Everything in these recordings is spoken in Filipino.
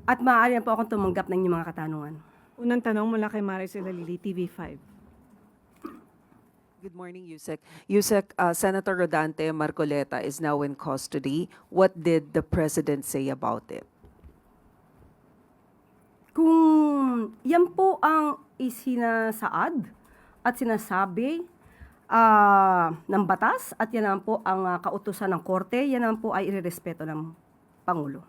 At maaari na po akong tumanggap ng inyong mga katanungan. Unang tanong mula kay Maricel Alili, TV5. Good morning, Yusek. Yusek, Senator Rodante Marcoleta is now in custody. What did the President say about it? Kung yan po ang isinasaad at sinasabi ng batas at yan naman po ang kautusan ng korte, yan naman po ay irerespeto ng Pangulo.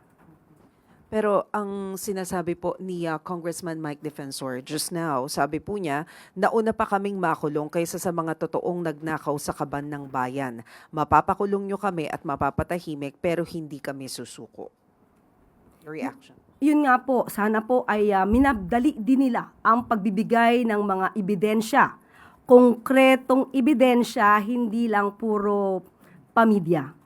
Pero ang sinasabi po ni Congressman Mike Defensor just now, sabi po niya, nauna pa kaming makulong kaysa sa mga totoong nagnakaw sa kaban ng bayan. Mapapakulong nyo kami at mapapatahimik pero hindi kami susuko. Your reaction? Yun nga po, sana po ay minabdali din nila ang pagbibigay ng mga ebidensya. Konkretong ebidensya, hindi lang puro pamidya.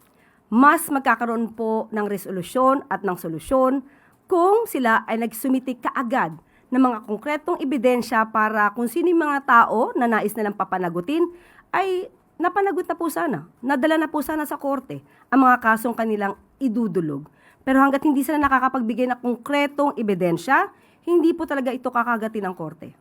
Mas magkakaroon po ng resolusyon at ng solusyon kung sila ay nagsumiti kaagad ng mga konkretong ebidensya para kung sino yung mga tao na nais nilang papanagutin ay napanagot na po sana, nadala na po sana sa korte ang mga kasong kanilang idudulog. Pero hanggat hindi sila nakakapagbigay ng konkretong ebidensya, hindi po talaga ito kakagatin ng korte.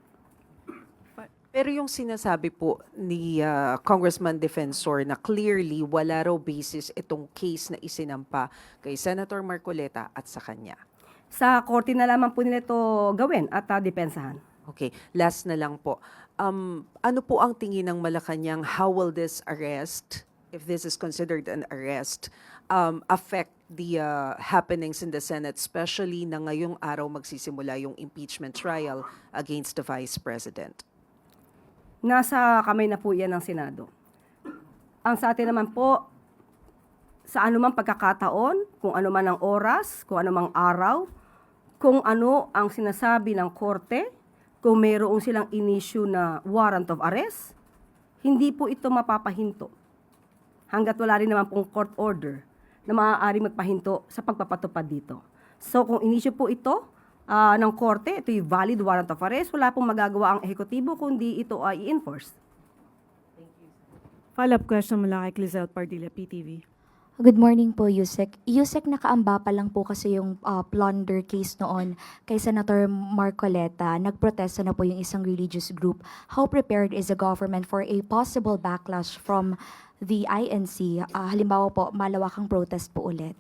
Pero yung sinasabi po ni Congressman Defensor na clearly wala raw basis itong case na isinampa kay Senator Marcoleta at sa kanya. Sa korte na lamang po nila ito gawin at depensahan. Okay, last na lang po. Ano po ang tingin ng Malacanang, how will this arrest, if this is considered an arrest, affect the happenings in the Senate, especially na ngayong araw magsisimula yung impeachment trial against the Vice President? Nasa kamay na po yan ng Senado. Ang sa atin naman po, sa anumang pagkakataon, kung ano man ang oras, kung ano mang araw, kung ano ang sinasabi ng korte, kung mayroong silang in-issue na warrant of arrest, hindi po ito mapapahinto. Hanggat wala rin naman pong court order na maaari magpahinto sa pagpapatupad dito. So kung in-issue po ito, ng korte, ito yung valid warrant of arrest, wala pong magagawa ang ehekutibo kundi ito ay i-enforce. Follow-up question mula kay Clizelle Pardilla, PTV. Good morning po, Yusek. Yusek, nakaamba pa lang po kasi yung plunder case noon kay Senator Marcoleta. Nagprotesta na po yung isang religious group. How prepared is the government for a possible backlash from the INC? Halimbawa po, malawakang protest po ulit.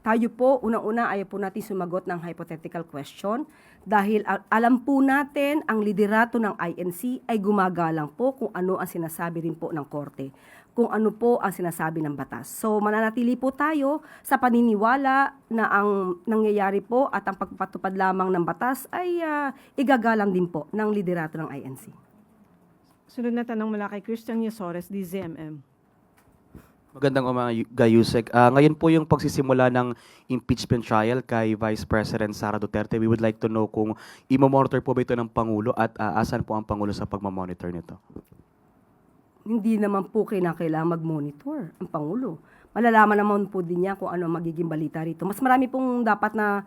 Tayo po, unang-una, ayaw po natin sumagot ng hypothetical question dahil alam po natin ang liderato ng INC ay gumagalang po kung ano ang sinasabi rin po ng korte, kung ano po ang sinasabi ng batas. So mananatili po tayo sa paniniwala na ang nangyayari po at ang pagpapatupad lamang ng batas ay igagalang din po ng liderato ng INC. Sunod na tanong mula kay Christian Yasores, DZMM. Magandang umaga, Yusek. Ngayon po yung pagsisimula ng impeachment trial kay Vice President Sara Duterte. We would like to know kung i-monitor po ba ito ng Pangulo at asan po ang Pangulo sa pagmamonitor nito? Hindi naman po kailangan mag-monitor ang Pangulo. Malalaman naman po din niya kung ano magiging balita rito. Mas marami pong dapat na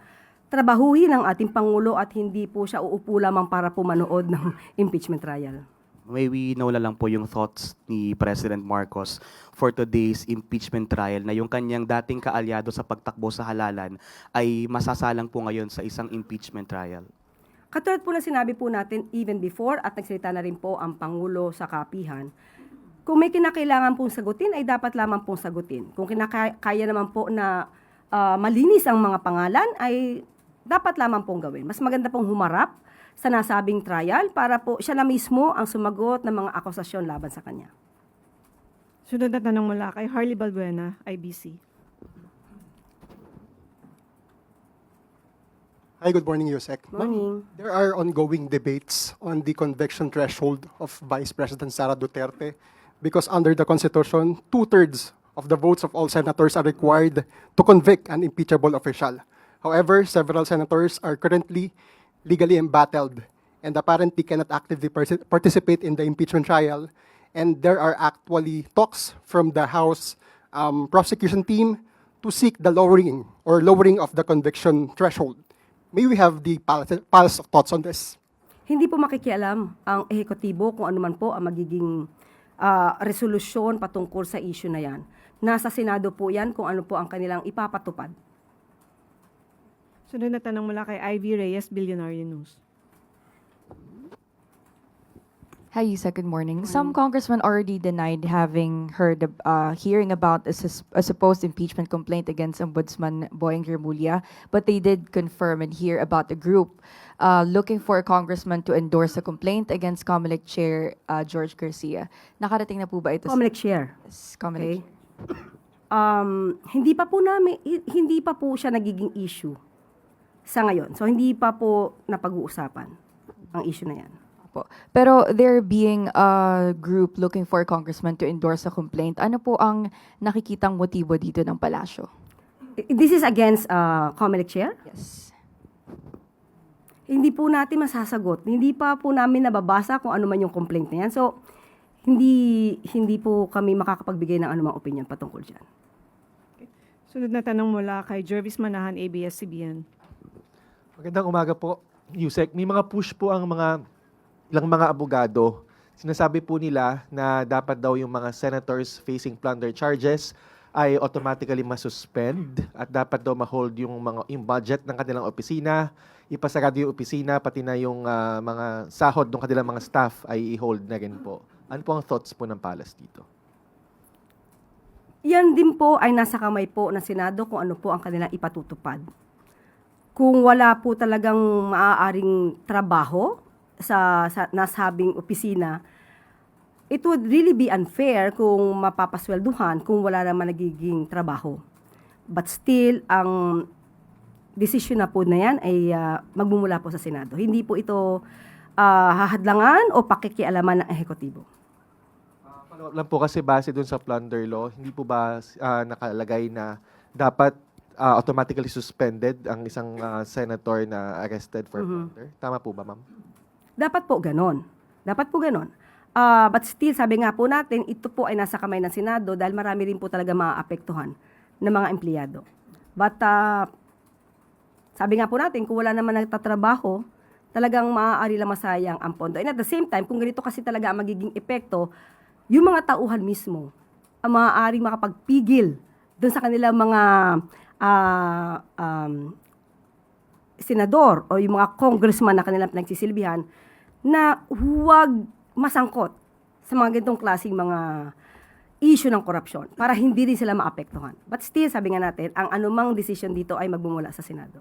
trabahuhin ng ating Pangulo at hindi po siya uupo lamang para po manood ng impeachment trial. May we know lang po yung thoughts ni President Marcos for today's impeachment trial na yung kanyang dating kaalyado sa pagtakbo sa halalan ay masasalang po ngayon sa isang impeachment trial. Katulad po na sinabi po natin even before at nagsalita na rin po ang Pangulo sa kapihan, kung may kinakailangan pong sagutin ay dapat lamang pong sagutin. Kung kaya naman po na malinis ang mga pangalan ay dapat lamang pong gawin. Mas maganda pong humarap sa nasabing trial para po siya na mismo ang sumagot ng mga akusasyon laban sa kanya. Sunod na tanong mula kay Harley Balbuena, IBC. Hi, good morning, Yusek. Morning. There are ongoing debates on the conviction threshold of Vice President Sara Duterte because under the Constitution, 2/3 of the votes of all senators are required to convict an impeachable official. However, several senators are currently legally embattled and apparently cannot actively participate in the impeachment trial. And there are actually talks from the House prosecution team to seek the lowering of the conviction threshold. May we have the pulse of thoughts on this? Hindi po makikialam ang ehekutibo kung ano man po ang magiging resolusyon patungkol sa issue na yan. Nasa Senado po yan kung ano po ang kanilang ipapatupad. Sunod na tanong mula kay Ivy Reyes, Billionaire News. Hi, Yusek. Good morning. Some congressmen already denied having heard hearing about a supposed impeachment complaint against Ombudsman Boyeng Remulla, but they did confirm and hear about the group looking for a congressman to endorse a complaint against COMELEC Chair George Garcia. Nakarating na po ba ito? Comelec Chair. COMELEC. Okay. Hindi pa po siya nagiging issue sa ngayon. So hindi pa po napag-uusapan ang issue na yan. Po. Pero there being a group looking for a congressman to endorse a complaint, ano po ang nakikitang motibo dito ng palasyo? This is against Comelec Chair? Yes. Hindi po natin masasagot. Hindi pa po namin nababasa kung ano man yung complaint na yan. So, hindi po kami makakapagbigay ng anumang opinion patungkol dyan. Sunod na tanong mula kay Jervis Manahan, ABS-CBN. Magandang umaga po, Yusek. May mga push po ang ilang mga abogado. Sinasabi po nila na dapat daw yung mga senators facing plunder charges ay automatically masuspend at dapat daw ma-hold yung budget ng kanilang opisina, ipasarado yung opisina, pati na yung mga sahod ng kanilang mga staff ay i-hold na rin po. Ano po ang thoughts po ng Palace dito? Yan din po ay nasa kamay po ng Senado kung ano po ang kanilang ipatutupad. Kung wala po talagang maaaring trabaho sa nasabing opisina, it would really be unfair kung mapapaswelduhan kung wala naman nagiging trabaho. But still, ang desisyon na po na yan ay magmumula po sa Senado. Hindi po ito hahadlangan o pakikialaman ng ehekutibo. Follow up lang po kasi base dun sa plunder law, hindi po ba nakalagay na dapat automatically suspended ang isang senator na arrested for plunder? Tama po ba, ma'am? Dapat po ganon. Dapat po ganon. But still, sabi nga po natin, ito po ay nasa kamay ng Senado dahil marami rin po talaga maaapektuhan ng mga empleyado. But sabi nga po natin, kung wala naman nagtatrabaho, talagang maaari lang masayang ang pondo. And at the same time, kung ganito kasi talaga ang magiging epekto, yung mga tauhan mismo ang maaaring makapagpigil dun sa kanilang mga senador o yung mga congressman na kanilang pinagsisilbihan na huwag masangkot sa mga ganitong klaseng mga issue ng korupsyon para hindi rin sila maapektuhan. But still, sabi nga natin, ang anumang decision dito ay magmumula sa Senado.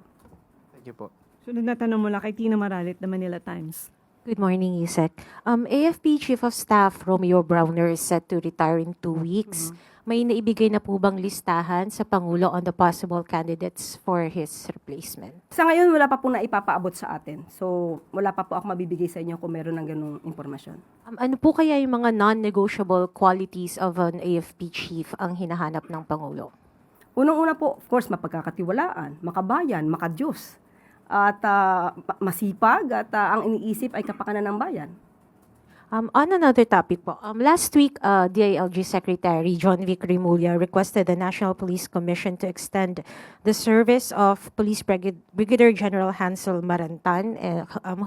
Thank you po. Sunod na tanong mula kay Tina Maralit, The Manila Times. Good morning, Yusek. AFP Chief of Staff Romeo Browner is set to retire in 2 weeks. May naibigay na po bang listahan sa Pangulo on the possible candidates for his replacement? Sa ngayon, wala pa po na ipapaabot sa atin. So, wala pa po ako mabibigay sa inyo kung meron ng ganung impormasyon. Ano po kaya yung mga non-negotiable qualities of an AFP chief ang hinahanap ng Pangulo? Unang-una po, of course, mapagkakatiwalaan, makabayan, makadiyos, at masipag, at ang iniisip ay kapakanan ng bayan. On another topic po, last week, DILG Secretary John Vic Remulla requested the National Police Commission to extend the service of Police Brigadier General Hansel Marantan,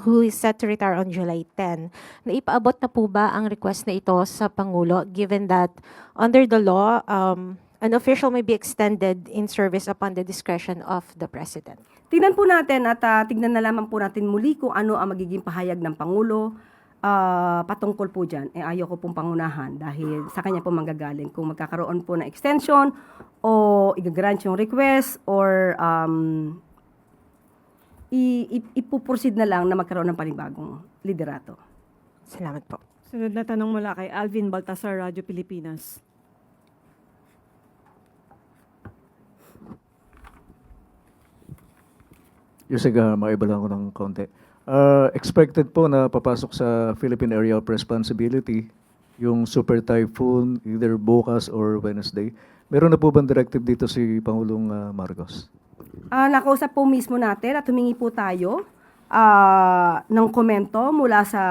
who is set to retire on July 10. Naipaabot na po ba ang request na ito sa Pangulo, given that under the law, an official may be extended in service upon the discretion of the President? Tingnan po natin at tignan na lamang po natin muli kung ano ang magiging pahayag ng Pangulo patungkol po dyan. Ayaw ko pong pangunahan dahil sa kanya po manggagaling kung magkakaroon po ng extension o igagrant yung request or ipuproceed na lang na magkaroon ng panibagong liderato. Salamat po. Sunod na tanong mula kay Alvin Baltasar, Radyo Pilipinas. Yusek, maiba lang ako ng konti. Expected po na papasok sa Philippine Area of Responsibility yung Super Typhoon either bukas or Wednesday. Meron na po bang directive dito si Pangulong Marcos? Nakausap po mismo natin at humingi po tayo ng komento mula sa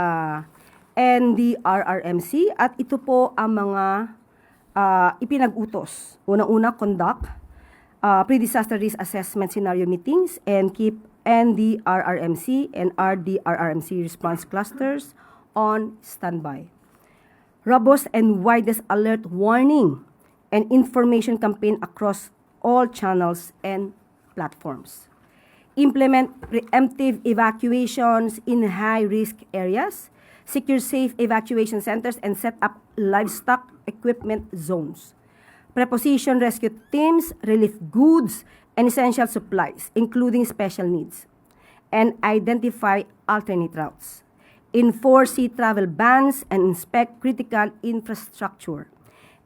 NDRRMC at ito po ang mga ipinag-utos. Unang-una, conduct pre-disaster risk assessment scenario meetings and keep NDRRMC and RDRRMC response clusters on standby. Robust and widest alert warning and information campaign across all channels and platforms. implement preemptive evacuations in high-risk areas, secure safe evacuation centers, and set up livestock equipment zones. Preposition rescue teams, relief goods, and essential supplies, including special needs, and identify alternate routes. Enforce sea travel bans and inspect critical infrastructure,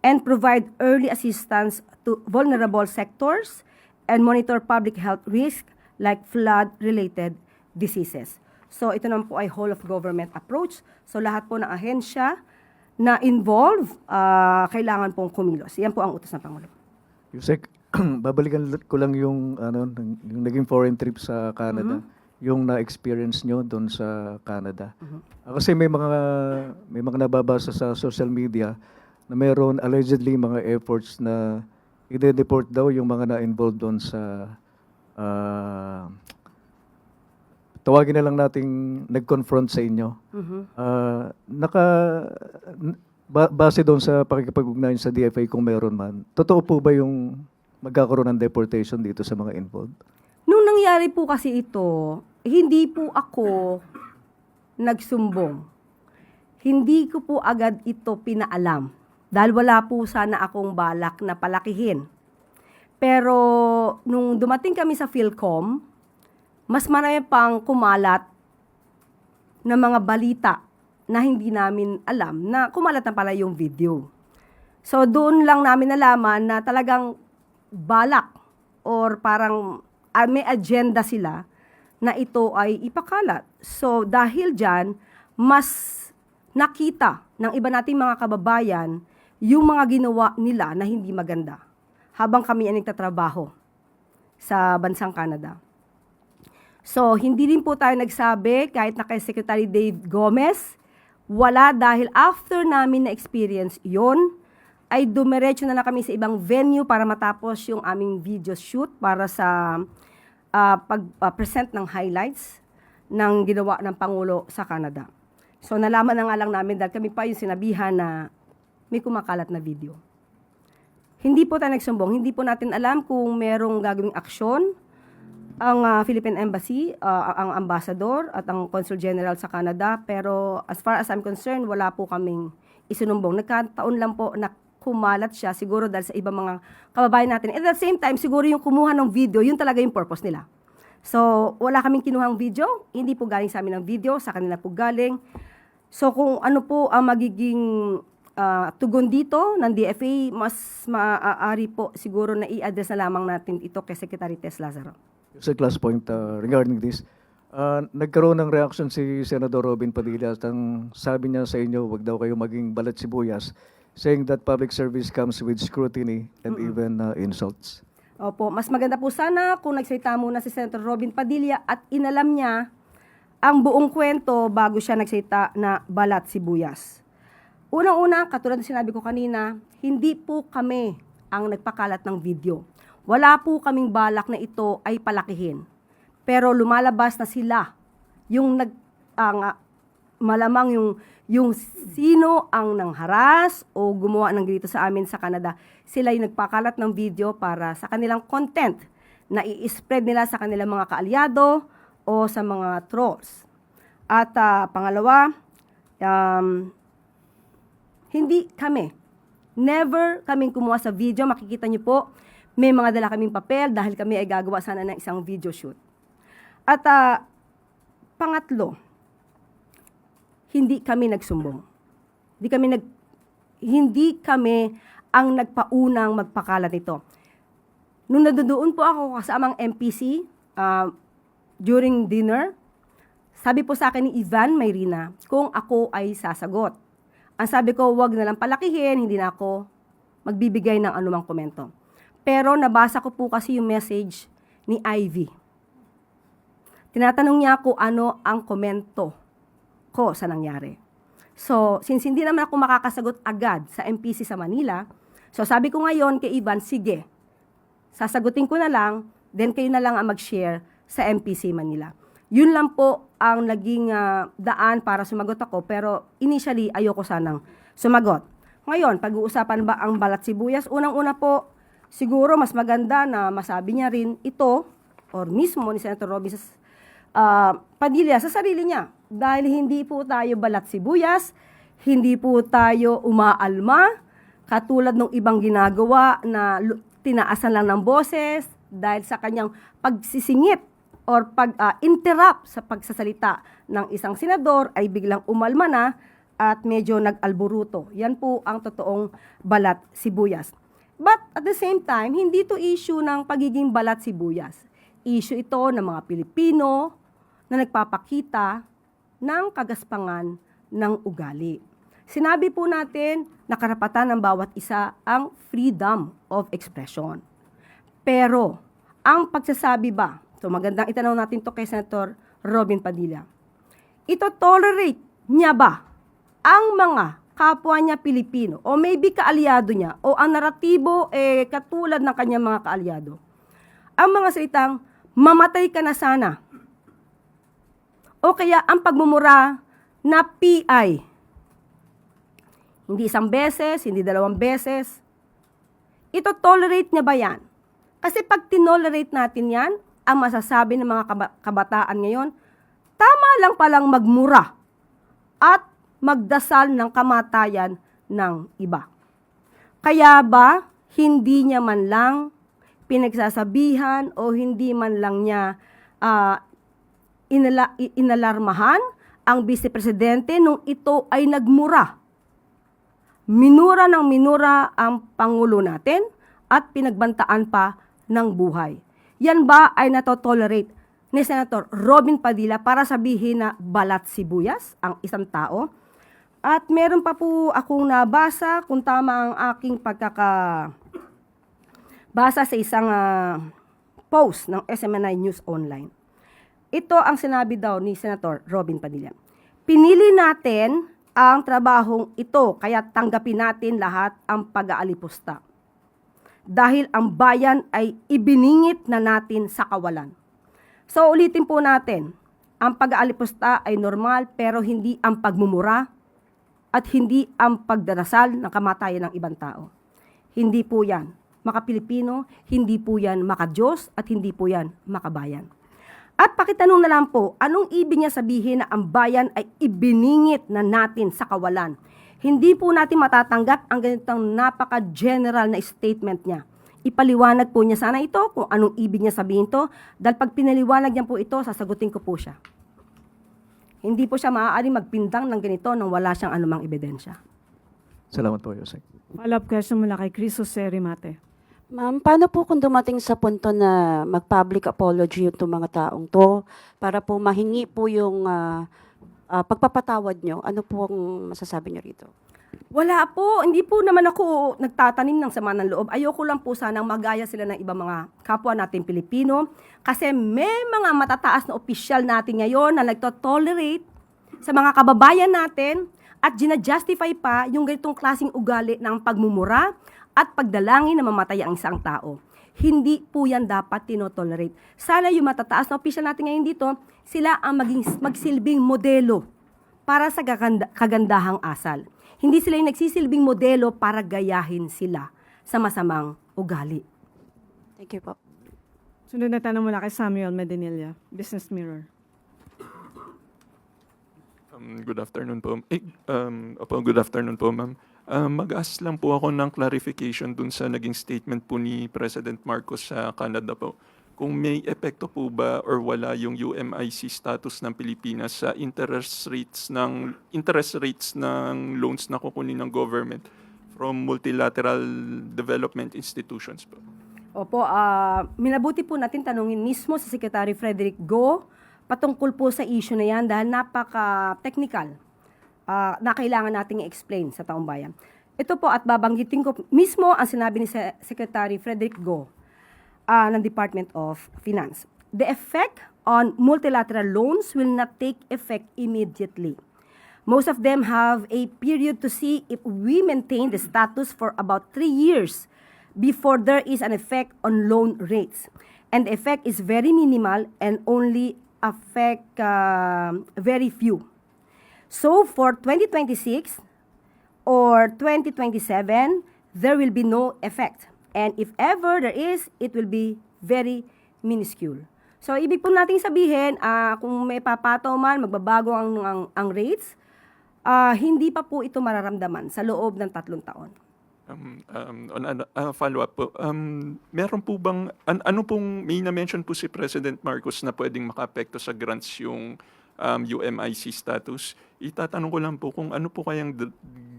and provide early assistance to vulnerable sectors and monitor public health risks like flood-related diseases. So ito naman po ay whole of government approach. So lahat po ng ahensya na involve, kailangan pong kumilos. Yan po ang utos ng Pangulo. Yusek, babalikan ko lang yung, yung naging foreign trip sa Canada. Yung na-experience nyo doon sa Canada. Kasi may mga nababasa sa social media na mayroon allegedly mga efforts na i-deport daw yung mga na-involved doon sa tawagin na lang nating nag-confront sa inyo. Base doon sa pakikipag-ugnayan sa DFA kung meron man, totoo po ba yung magkakaroon ng deportation dito sa mga involved? Nung nangyari po kasi ito, hindi po ako nagsumbong. Hindi ko po agad ito pinaalam dahil wala po sana akong balak na palakihin. Pero nung dumating kami sa PhilCom, mas marami pang kumalat na mga balita na hindi namin alam na kumalat na pala yung video. So doon lang namin nalaman na talagang balak or parang may agenda sila na ito ay ipakalat. So dahil dyan, mas nakita ng iba nating mga kababayan yung mga ginawa nila na hindi maganda habang kami ay nagtatrabaho sa bansang Canada. So, hindi rin po tayo nagsabi, kahit na kay Secretary Dave Gomez, wala dahil after namin na-experience yon ay dumiretso na lang kami sa ibang venue para matapos yung aming video shoot para sa pag-present ng highlights ng ginawa ng Pangulo sa Canada. So, nalaman na nga lang namin dahil kami pa yung sinabihan na may kumakalat na video. Hindi po tayo nagsumbong, hindi po natin alam kung merong gagawing aksyon ang Philippine Embassy, ang ambassador at ang Consul General sa Canada. Pero as far as I'm concerned, wala po kaming isinumbong. Nagkataon lang po na kumalat siya siguro dahil sa ibang mga kababayan natin. At the same time, siguro yung kumuha ng video, yun talaga yung purpose nila. So, wala kaming kinuhang video, hindi po galing sa amin ang video, sa kanila po galing. So, kung ano po ang magiging tugon dito ng DFA, mas maaari po siguro na i-address na lamang natin ito kay Secretary Tess Lazaro. Sa last point regarding this, nagkaroon ng reaction si Senador Robin Padilla at ang sabi niya sa inyo, wag daw kayo maging balat sibuyas, saying that public service comes with scrutiny and even insults. Opo, mas maganda po sana kung nagsalita muna si Senator Robin Padilla at inalam niya ang buong kwento bago siya nagsalita na balat sibuyas. Unang-una, katulad ng sinabi ko kanina, hindi po kami ang nagpakalat ng video. Wala po kaming balak na ito ay palakihin. Pero lumalabas na sila, yung malamang yung sino ang nangharas o gumawa ng ganito sa amin sa Canada, sila yung nagpakalat ng video para sa kanilang content na i-spread nila sa kanilang mga kaalyado o sa mga trolls. At pangalawa, hindi kami. Never kaming kumuha sa video. Makikita niyo po, may mga dala kaming papel dahil kami ay gagawa sana ng isang video shoot. At pangatlo, hindi kami nagsumbong. Hindi kami ang nagpaunang magpakalat nito. Nung nadudoon po ako kasamang MPC during dinner, sabi po sa akin ni Ivan Mayrina kung ako ay sasagot. Ang sabi ko, wag na lang palakihin, hindi na ako magbibigay ng anumang komento. Pero nabasa ko po kasi yung message ni Ivy. Tinatanong niya kung ano ang komento ko sa nangyari. So, since hindi naman ako makakasagot agad sa MPC sa Manila, so sabi ko ngayon kay Ivan, sige, sasagutin ko na lang, then kayo na lang ang mag-share sa MPC Manila. Yun lang po ang naging daan para sumagot ako, pero initially ayoko sanang sumagot. Ngayon, pag-uusapan ba ang balat sibuyas? Unang-una po, siguro mas maganda na masabi niya rin ito or mismo ni Senator Robin Padilla sa sarili niya. Dahil hindi po tayo balat sibuyas, hindi po tayo umaalma, katulad ng ibang ginagawa na tinaasan lang ng boses dahil sa kanyang pagsisingit or pag-interrupt sa pagsasalita ng isang senador ay biglang umalma na at medyo nag-alburuto. Yan po ang totoong balat sibuyas. But at the same time, hindi to issue ng pagiging balat sibuyas. Issue ito ng mga Pilipino na nagpapakita ng kagaspangan ng ugali. Sinabi po natin na karapatan ng bawat isa ang freedom of expression. Pero, ang pagsasabi ba, so magandang itanong natin to kay Senator Robin Padilla, ito tolerate niya ba ang mga kapwa niya Pilipino o maybe kaalyado niya o ang naratibo katulad ng kanyang mga kaalyado? Ang mga salitang, mamatay ka na sana. O kaya ang pagmumura na PI. Hindi isang beses, hindi dalawang beses. Ito tolerate niya ba yan? Kasi pag tinolerate natin yan, ang masasabi ng mga kabataan ngayon, tama lang palang magmura at magdasal ng kamatayan ng iba. Kaya ba, hindi niya man lang pinagsasabihan o hindi man lang niya inalarmahan ang Vice Presidente nung ito ay nagmura. Minura ng minura ang Pangulo natin at pinagbantaan pa ng buhay. Yan ba ay natotolerate ni Senator Robin Padilla para sabihin na balat sibuyas ang isang tao? At meron pa po akong nabasa, kung tama ang aking basa sa isang post ng SMNI News Online. Ito ang sinabi daw ni Senator Robin Padilla. Pinili natin ang trabahong ito, kaya tanggapin natin lahat ang pag-aalipusta. Dahil ang bayan ay ibiningit na natin sa kawalan. So ulitin po natin, ang pag-aalipusta ay normal pero hindi ang pagmumura at hindi ang pagdarasal ng kamatayan ng ibang tao. Hindi po yan maka-Pilipino, hindi po yan maka-Diyos at hindi po yan makabayan. At pakitanong na lang po, anong ibig niya sabihin na ang bayan ay ibiningit na natin sa kawalan? Hindi po natin matatanggap ang ganitong napaka-general na statement niya. Ipaliwanag po niya sana ito kung anong ibig niya sabihin to, dahil pag pinaliwanag niya po ito, sasagutin ko po siya. Hindi po siya maaari magpindang ng ganito nang wala siyang anumang ebidensya. Salamat po, Yusek. Follow-up question mula kay Chris Jose Rimate. Ma'am, paano po kung dumating sa punto na mag-public apology yung mga taong to para po mahingi po yung pagpapatawad nyo? Ano po ang masasabi nyo rito? Wala po, hindi po naman ako nagtatanim ng sama ng loob. Ayoko lang po sanang magaya sila ng ibang mga kapwa natin Pilipino kasi may mga matataas na opisyal natin ngayon na nagto-tolerate sa mga kababayan natin at gina-justify pa yung ganitong klaseng ugali ng pagmumura at pagdalangin na mamatay ang isang tao. Hindi po yan dapat tinotolerate. Sana yung matataas na opisyal natin ngayon dito, sila ang magsilbing modelo para sa kagandahang asal. Hindi sila yung nagsisilbing modelo para gayahin sila sa masamang ugali. Thank you po. Sunod na tanong mula kay Samuel Medinilla, Business Mirror. Good afternoon po. Good afternoon po, ma'am. Mag-ask lang po ako ng clarification dun sa naging statement po ni President Marcos sa Canada po. Kung may epekto po ba or wala yung UMIC status ng Pilipinas sa interest rates ng loans na kukunin ng government from multilateral development institutions po. Opo, minabuti po natin tanungin mismo si Secretary Frederick Go patungkol po sa issue na yan dahil napaka-technical na kailangan nating i-explain sa taong bayan. Ito po at babanggitin ko mismo ang sinabi ni Secretary Frederick Go ng Department of Finance. The effect on multilateral loans will not take effect immediately. Most of them have a period to see if we maintain the status for about 3 years before there is an effect on loan rates. And the effect is very minimal and only affect very few. So for 2026 or 2027, there will be no effect. And if ever there is, it will be very minuscule. So, ibig po nating sabihin, kung may papato man, magbabago ang rates, hindi pa po ito mararamdaman sa loob ng 3 taon. Follow-up po. Meron po bang, ano pong, may na-mention po si President Marcos na pwedeng makaapekto sa grants yung UMIC status. Itatanong ko lang po kung ano po kayang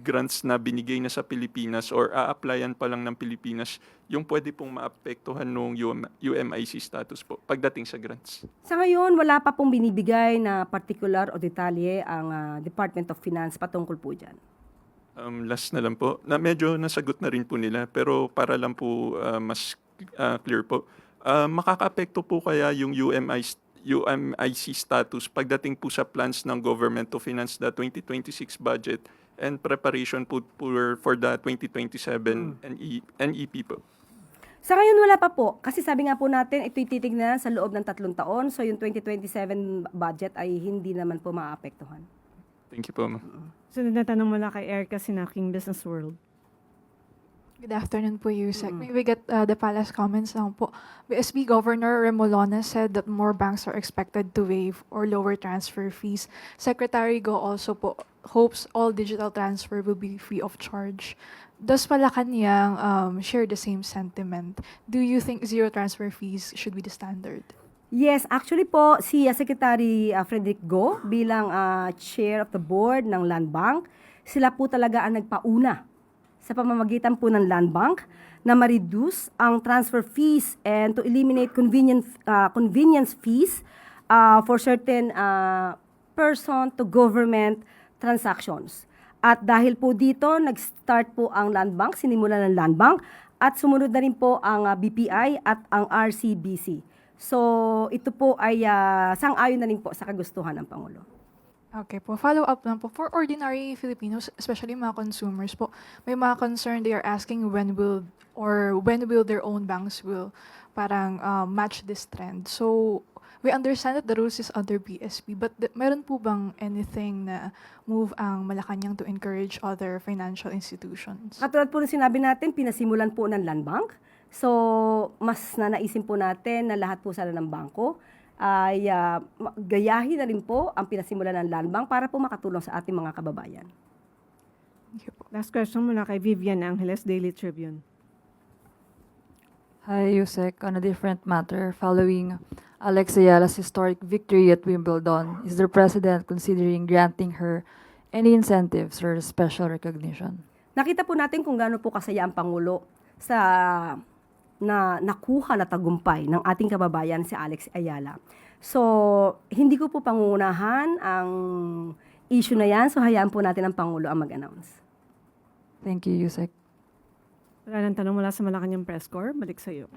grants na binigay na sa Pilipinas or a-applyan pa lang ng Pilipinas yung pwede pong maapektuhan ng UMIC status po pagdating sa grants. Sa ngayon, wala pa pong binibigay na particular o detalye ang Department of Finance patungkol po dyan. Last na lang po, na medyo nasagot na rin po nila, pero para lang po mas clear po, makakaapekto po kaya yung UMIC status pagdating po sa plans ng government to finance the 2026 budget and preparation po for the 2027 NEP po? Sa ngayon, wala pa po. Kasi sabi nga po natin, ito'y titignan sa loob ng 3 taon. So, yung 2027 budget ay hindi naman po maapektuhan. Thank you po, ma'am. Sunod na tanong mula kay Erica Sinaking, Business World. Good afternoon po, Yusek. May we get the palace comments lang po. BSP Governor Remolona said that more banks are expected to waive or lower transfer fees. Secretary Go also po hopes all digital transfer will be free of charge. Does Malacanang share the same sentiment? Do you think zero transfer fees should be the standard? Yes, actually po, si Secretary Frederick Go bilang chair of the board ng Land Bank, sila po talaga ang nagpauna sa pamamagitan po ng Land Bank na ma-reduce ang transfer fees and to eliminate convenience fees for certain person to government transactions. At dahil po dito, nag-start po ang Land Bank, sinimula ng Land Bank, at sumunod na rin po ang BPI at ang RCBC. So, ito po ay sang-ayon na rin po sa kagustuhan ng Pangulo. Okay po, follow up lang po. For ordinary Filipinos, especially mga consumers po, may mga concern they are asking when will their own banks will parang match this trend. So, we understand that the rules is under BSP, but meron po bang anything na move ang Malacanang to encourage other financial institutions? Katulad po ng sinabi natin, pinasimulan po ng Land Bank. So, mas nanaisin po natin na lahat po sana ng bangko ay gayahin na rin po ang pinasimulan ng Land Bank para po makatulong sa ating mga kababayan. Thank you po. Last question mula kay Vivian Angeles, Daily Tribune. Hi, Yusek. On a different matter, following Alex Ayala's historic victory at Wimbledon, is the President considering granting her any incentives or special recognition? Nakita po natin kung gaano po kasaya ang Pangulo sa na nakuha na tagumpay ng ating kababayan si Alex Ayala. So, hindi ko po pangunahan ang issue na yan. So, hayaan po natin ang Pangulo ang mag-announce. Thank you, Yusek. Wala nang tanong mula sa Malacanang Press Corps. Balik sa iyo.